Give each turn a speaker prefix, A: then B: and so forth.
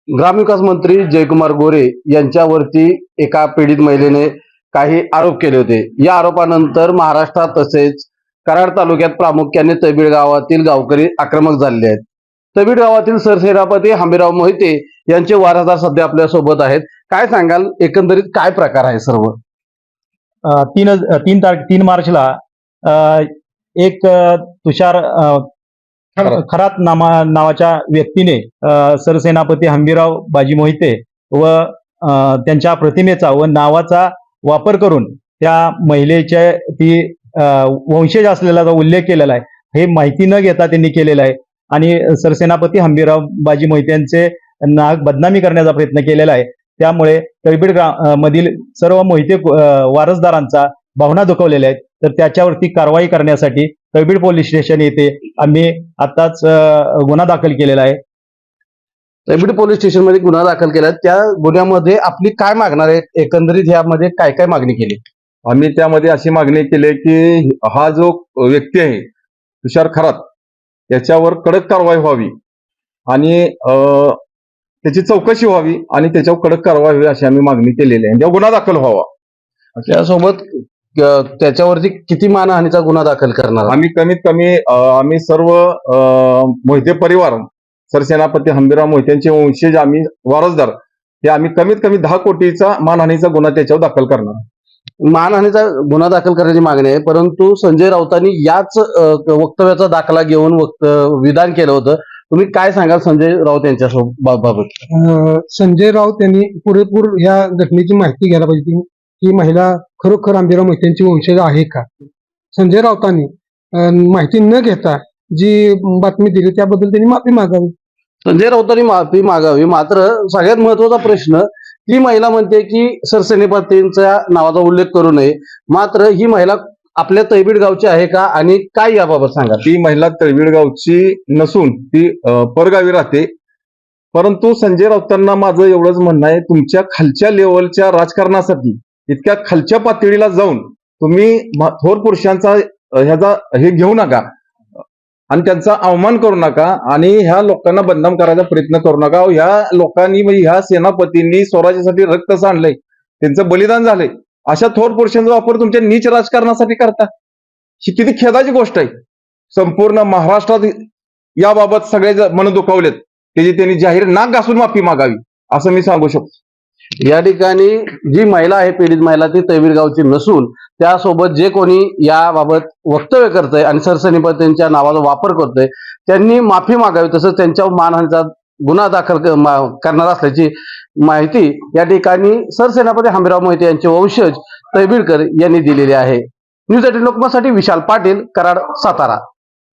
A: ग्रामविकास मंत्री जयकुमार गोरे यांच्यावरती एका पीडित महिलेने काही आरोप केले होते। या आरोपानंतर महाराष्ट्रात तसेच कराड तालुक्यात प्रामुख्याने तैबीड गावातील गावकरी आक्रमक झाले आहेत। तैबीड गावातील सरसेनापती हंबीरराव मोहिते यांचे वारसदार सध्या आपल्या सोबत आहेत। काय सांगाल, एकंदरीत काय प्रकार आहे सर्व?
B: 3 मार्चला एक तुषार खरात नावाच्या व्यक्तीने सरसेनापती हंबीरराव बाजी मोहिते व त्यांच्या प्रतिमेचा व नावाचा वापर करून त्या महिलेच्या ती वंशज असलेला उल्लेख केलेला आहे। हे माहिती न घेता त्यांनी केलेला आहे आणि सरसेनापती हंबीरराव बाजी मोहिते यांचे नाव बदनामी करण्याचा प्रयत्न केलेला आहे। त्यामुळे तैबीड मधील सर्व मोहिते वारसदारांचा भावना दुखवलेल्या आहेत। तर त्याच्यावरती कारवाई करण्यासाठी तैबीड पोलीस स्टेशन येथे आम्ही आताच गुन्हा दाखल केलेला आहे।
A: तैबीड पोलीस स्टेशन मध्ये गुन्हा दाखल केला। त्या गुन्ह्यामध्ये आपली काय मागणार आहे? एकंदरीत यामध्ये काय काय मागणी केली?
C: आम्ही त्यामध्ये अशी मागणी केली की हा जो व्यक्ती आहे तुषार खरात याच्यावर कडक कारवाई व्हावी आणि त्याची चौकशी व्हावी आणि त्याच्यावर कडक कारवाई व्हावी अशी आम्ही मागणी केलेली आहे। गुन्हा दाखल व्हावा।
A: त्यासोबत त्याच्यावरती किती मानहानीचा गुन्हा दाखल करणार?
C: आम्ही कमीत कमी आम्ही सर्व मोहिते परिवार सरसेनापती हंबीरराव मोहित्यांचे वंशज आम्ही वारसदार हे आम्ही कमीत कमी 10 कोटीचा मानहानीचा गुन्हा त्याच्यावर दाखल करणार।
A: मानहानीचा गुन्हा दाखल करण्याची मागणी आहे, परंतु संजय राऊतांनी याच वक्तव्याचा दाखला घेऊन विधान केलं होतं। तुम्ही काय सांगाल संजय राऊत यांच्या बाबत?
D: संजय राऊत यांनी पुरेपूर या घटनेची माहिती घ्यायला पाहिजे की महिला खरोखर हंबीरराव मोहित्यांची वंशज आहे का। संजय राऊतांनी माहिती न घेता जी बातमी दिली त्याबद्दल त्यांनी माफी मागावी।
A: संजय राऊतांनी माफी मागावी, मात्र सगळ्यात महत्वाचा प्रश्न, ही महिला म्हणते की सरसेनापतींच्या नावाचा उल्लेख करू नये, मात्र ही महिला आपल्या तैबीड गावची आहे का आणि काय याबाबत सांगा?
C: ती महिला तैबीड गावची नसून ती परगावी राहते। परंतु संजय राऊतांना माझं एवढंच म्हणणं आहे, तुमच्या खालच्या लेवलच्या राजकारणासाठी इतक्या खालच्या पातळीला जाऊन तुम्ही थोर पुरुषांचा हे घेऊ नका आणि त्यांचा अवमान करू नका आणि ह्या लोकांना बदनाम करायचा प्रयत्न करू नका। ह्या लोकांनी म्हणजे ह्या सेनापतींनी स्वराज्यासाठी रक्त सांडलंय, त्यांचं बलिदान झालंय, अशा थोर पुरुषांचा वापर तुमच्या नीच राजकारणासाठी करता। ही किती खेदाची गोष्ट आहे। संपूर्ण महाराष्ट्रात याबाबत सगळे मन दुखावलेत, त्याची त्यांनी जाहीर नाक घासून माफी मागावी असं मी सांगू शकतो।
A: या ठिकाणी जी महिला आहे, पीडित महिला, ती तैबीड गावची नसून त्यासोबत जे कोणी याबाबत वक्तव्य करतंय आणि सरसेनापतींच्या नावाचा वापर करतोय त्यांनी माफी मागावी, तसंच त्यांच्यावर मानहानीचा गुन्हा दाखल करणार असल्याची माहिती या ठिकाणी सरसेनापती हंबीरराव मोहिते यांचे वंशज तैबीडकर यांनी दिलेली आहे। न्यूज 18 लोकमतसाठी विशाल पाटील, कराड, सातारा।